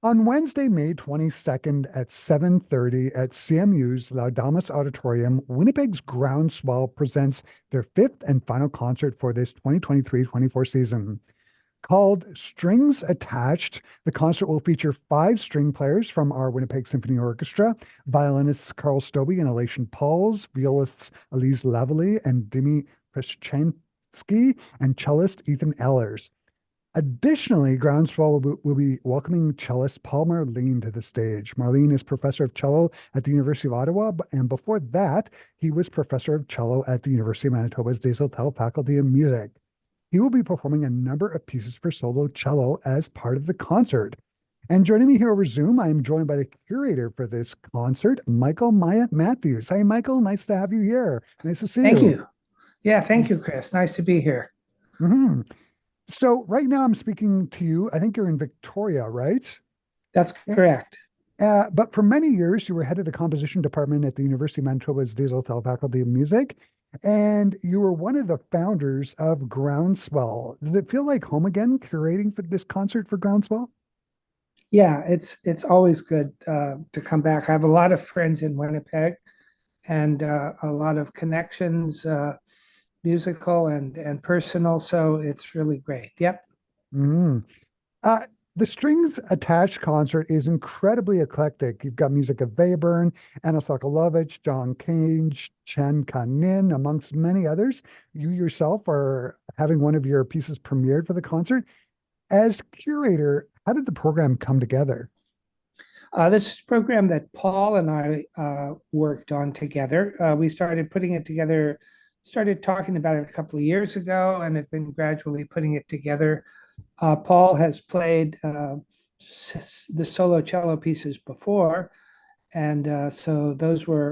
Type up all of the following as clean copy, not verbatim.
On Wednesday, May 22nd at 7:30 at CMU's Laudamus Auditorium, Winnipeg's GroundSwell presents their fifth and final concert for this 2023-24 season. Called Strings Attached, the concert will feature five string players from our Winnipeg Symphony Orchestra, violinists Carl Stobie and Elation Pauls, violists Elise Lavalley and Dimi Peshchensky, and cellist Ethan Ehlers. Additionally, GroundSwell will be welcoming cellist Paul Marlene to the stage. Marlene is professor of cello at the University of Ottawa, and before that, he was professor of cello at the University of Manitoba's Desautels Faculty of Music. He will be performing a number of pieces for solo cello as part of the concert. And joining me here over Zoom, I am joined by the curator for this concert, Michael Mathews. Hi, Michael. Nice to have you here. Nice to see Thank you. you. Yeah, thank you, Chris. Nice to be here. Mm-hmm. So right now I'm speaking to you. I think you're in Victoria, right? That's correct. But for many years, you were head of the composition department at the University of Manitoba's Desautels Faculty of Music, and you were one of the founders of GroundSwell. Does it feel like home again, curating for this concert for GroundSwell? Yeah, it's always good to come back. I have a lot of friends in Winnipeg and a lot of connections, musical and personal. So it's really great. Yep. Mm. Uh, the Strings Attached concert is incredibly eclectic. You've got music of Webern, Anna Sokolovic, John Cage, Chen Kanin, amongst many others. You yourself are having one of your pieces premiered for the concert. As curator, how did the program come together? This is a program that Paul and I worked on together. We started putting it together, started talking about it a couple of years ago, and have been gradually putting it together. Paul has played the solo cello pieces before, and so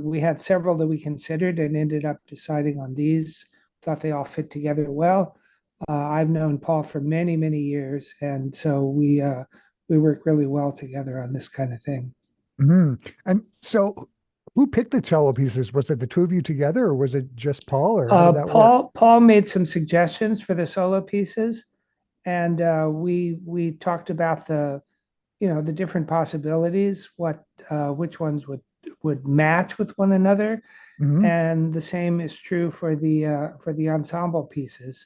we had several that we considered and ended up deciding on these. Thought they all fit together well. I've known Paul for many, many years, and so we work really well together on this kind of thing. Hmm. And so, who picked the cello pieces? Was it the two of you together, or was it just Paul, or how did that work? Paul made some suggestions for the solo pieces, and we talked about the different possibilities, which ones would match with one another, Hmm. and the same is true for the ensemble pieces.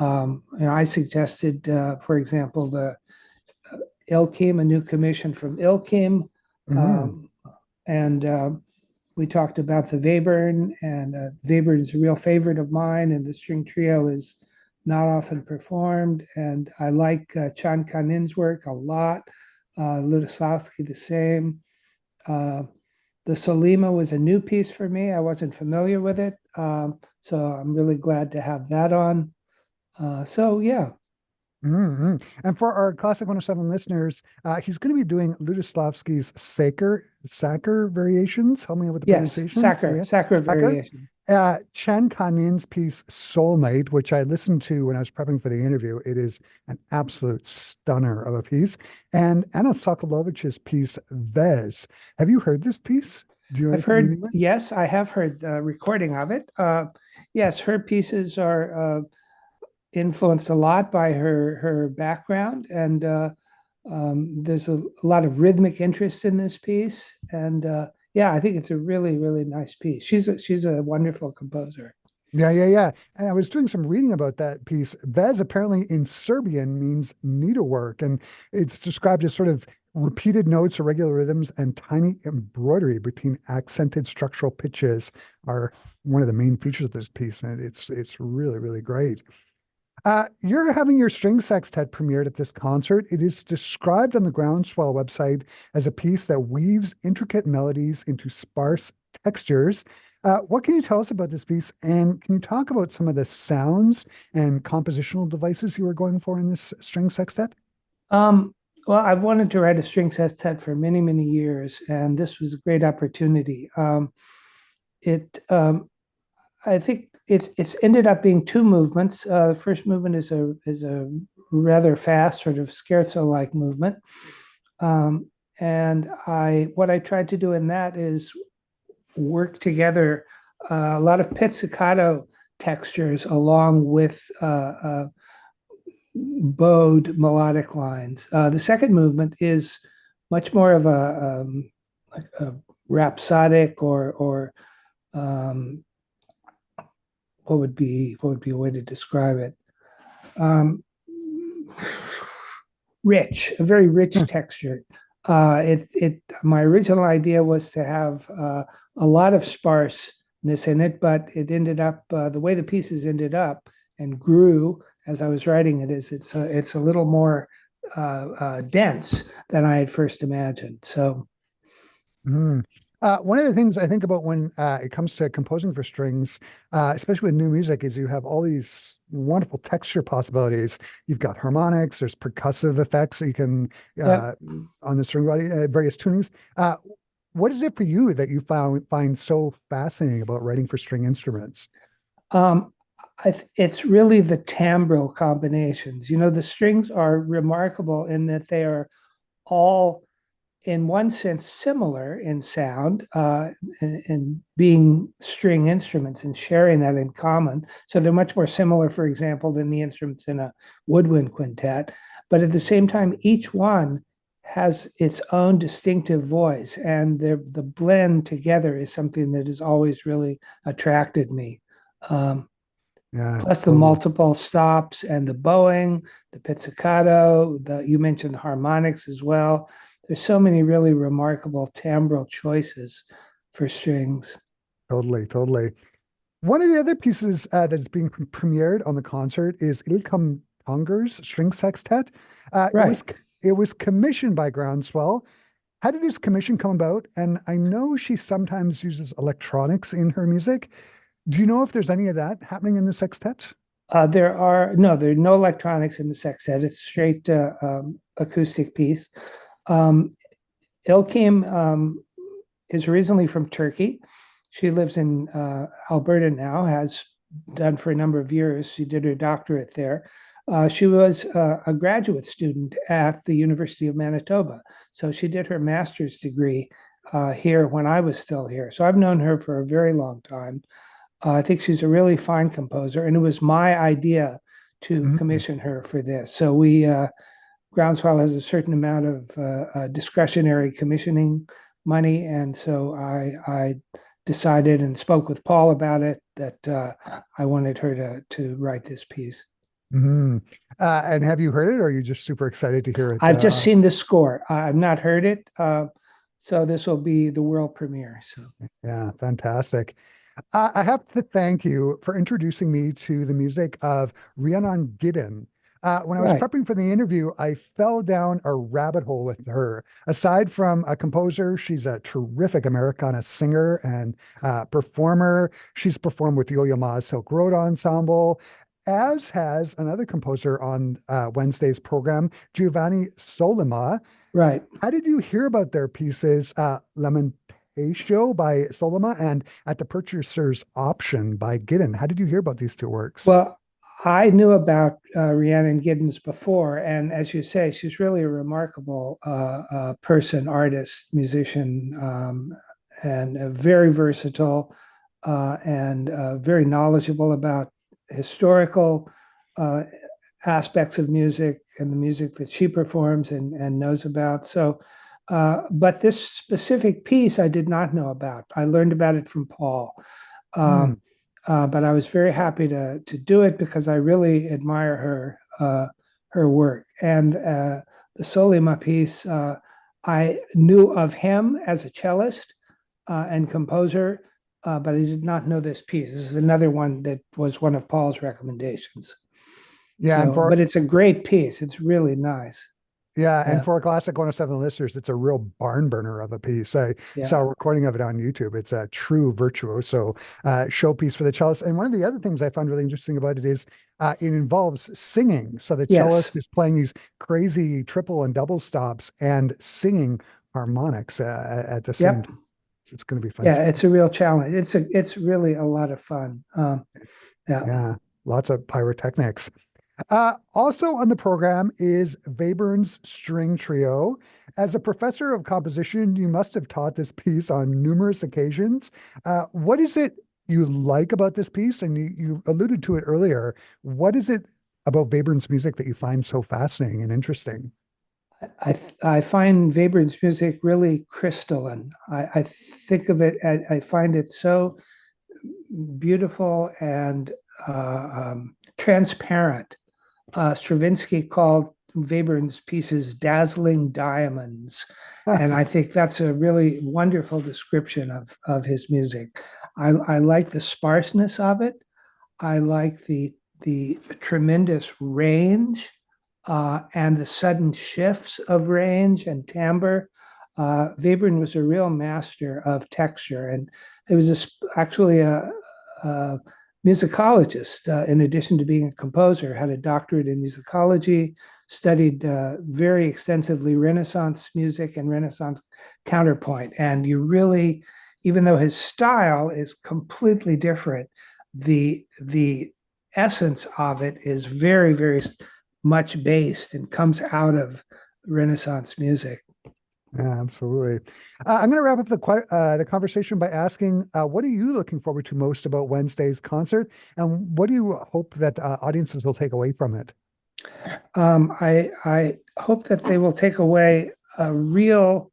I suggested, for example, the Ilkim, a new commission from Ilkim, Hmm. um, and we talked about the Webern, and Webern is a real favorite of mine, and the string trio is not often performed, and I like Chan Kanin's work a lot. Lutoslawski the same. Uh, the Solima was a new piece for me. I wasn't familiar with it, so I'm really glad to have that on. So yeah. Hmm. And for our Classic 107 listeners, he's going to be doing Lutoslawski's Saker variations. Help me with the Yes, pronunciations. Yeah. Sacker Saker. variation. Chen Kanin's piece Soulmate, which I listened to when I was prepping for the interview. It is an absolute stunner of a piece. And Anna Sokolovic's piece Vez. Have you heard this piece? Do you know I've anything heard, about it? yes, I have heard the recording of it. Yes, her pieces are influenced a lot by her background, and there's a lot of rhythmic interest in this piece. And yeah, I think it's a really, really nice piece. She's a wonderful composer. Yeah. And I was doing some reading about that piece. Vez apparently in Serbian means needlework, and it's described as sort of repeated notes, irregular rhythms, and tiny embroidery between accented structural pitches are one of the main features of this piece, and it's really, really great. You're having your string sextet premiered at this concert. It is described on the Groundswell website as a piece that weaves intricate melodies into sparse textures. What can you tell us about this piece? And can you talk about some of the sounds and compositional devices you were going for in this string sextet? Um, well, I've wanted to write a string sextet for many, many years, and this was a great opportunity. It I think it's ended up being two movements. The first movement is a rather fast, sort of scherzo-like movement, and I what I tried to do in that is work together a lot of pizzicato textures along with bowed melodic lines. The second movement is much more of like a rhapsodic or um, what would be a way to describe it? Um, Rich, a very rich texture. My original idea was to have a lot of sparseness in it, but it ended up the way the pieces ended up and grew as I was writing it is it's a little more dense than I had first imagined. So Mm. One of the things I think about when it comes to composing for strings, especially with new music, is you have all these wonderful texture possibilities. You've got harmonics, there's percussive effects that you can yeah, on the string body, various tunings. What is it for you that you find so fascinating about writing for string instruments? um, it's really the timbral combinations. You know, the strings are remarkable in that they are all in one sense similar in sound and being string instruments and sharing that in common. So they're much more similar, for example, than the instruments in a woodwind quintet. But at the same time, each one has its own distinctive voice, and the blend together is something that has always really attracted me. Um, Yeah, Plus the totally. multiple stops and the bowing, the pizzicato, you mentioned the harmonics as well. There's so many really remarkable timbral choices for strings. Totally, totally. One of the other pieces that's being premiered on the concert is Il Conger's String Sextet. Uh, it was Right. it was commissioned by Groundswell. How did this commission come about? And I know she sometimes uses electronics in her music. Do you know if there's any of that happening in the sextet? There are no electronics in the sextet. It's straight acoustic piece. Um, Ilkim is originally from Turkey. She lives in Alberta now, has done for a number of years. She did her doctorate there. She was a graduate student at the University of Manitoba. So she did her master's degree here when I was still here. So I've known her for a very long time. I think she's a really fine composer, and it was my idea to Mhm. commission her for this. So Groundswell has a certain amount of discretionary commissioning money, and so I decided and spoke with Paul about it that I wanted her to write this piece. Mhm. And have you heard it, or are you just super excited to hear it? I've just seen the score. I've not heard it, so this will be the world premiere. So Yeah, fantastic. I have to thank you for introducing me to the music of Rhiannon Giddens. When I was right, prepping for the interview, I fell down a rabbit hole with her. Aside from a composer, she's a terrific Americana singer and performer. She's performed with Yo-Yo Ma's Silk Road Ensemble, as has another composer on Wednesday's program, Giovanni Solima. right. How did you hear about their pieces, Lamentatio by Solima and At the Purchaser's Option by Giddens? How did you hear about these two works? Well, I knew about Rhiannon Giddens before, and as you say, she's really a remarkable person, artist, musician, and very versatile and very knowledgeable about historical uh, aspects of music and the music that she performs and knows about. So, but this specific piece I did not know about. I learned about it from Paul. Hmm. Um, but I was very happy to do it because I really admire her work. And the Solima piece, I knew of him as a cellist and composer, but I did not know this piece. This is another one that was one of Paul's recommendations. Yeah, and So, for but it's a great piece. It's really nice. yeah, and Yeah, for a Classic 107 listeners, it's a real barn burner of a piece. I saw yeah, a recording of it on YouTube. It's a true virtuoso showpiece for the cellist. And one of the other things I found really interesting about it is it involves singing. So the yes, cellist is playing these crazy triple and double stops and singing harmonics at the same yep, time. It's going to be fun. yeah. It's a real challenge. It's really a lot of fun. Yeah. Yeah, lots of pyrotechnics. Also on the program is Webern's String Trio. As a professor of composition, you must have taught this piece on numerous occasions. What is it you like about this piece? And you alluded to it earlier. What is it about Webern's music that you find so fascinating and interesting? I find Webern's music really crystalline. I think of it, I find it so beautiful and transparent. Stravinsky called Webern's pieces dazzling diamonds. And I think that's a really wonderful description of his music. I like the sparseness of it. I like the tremendous range and the sudden shifts of range and timbre. Webern was a real master of texture, and he was actually a musicologist. In addition to being a composer, had a doctorate in musicology, studied very extensively Renaissance music and Renaissance counterpoint. And you really, even though his style is completely different, the essence of it is very, very much based and comes out of Renaissance music. Yeah, absolutely. I'm going to wrap up the conversation by asking, what are you looking forward to most about Wednesday's concert, and what do you hope that audiences will take away from it? I hope that they will take away a real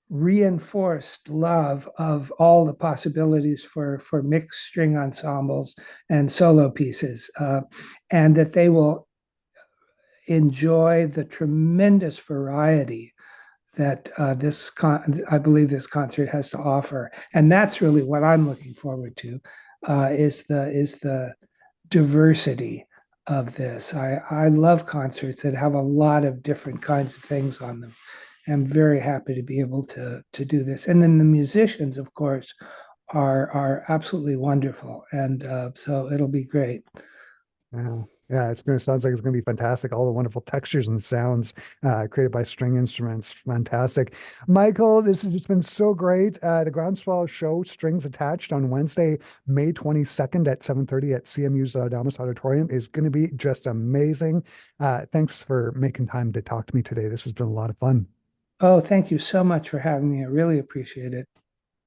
reinforced love of all the possibilities for mixed string ensembles and solo pieces, and that they will enjoy the tremendous variety that I believe this concert has to offer, and that's really what I'm looking forward to, is the diversity of this. I love concerts that have a lot of different kinds of things on them. I'm very happy to be able to do this, and then the musicians, of course, are absolutely wonderful, and so it'll be great. Yeah, yeah, sounds like it's gonna be fantastic. All the wonderful textures and sounds created by string instruments. Fantastic. Michael, this has just been so great. The Groundswell show, Strings Attached, on Wednesday, May 22nd at 7:30 at CMU's Damas Auditorium is going to be just amazing. Thanks for making time to talk to me today. This has been a lot of fun. Oh, thank you so much for having me. I really appreciate it.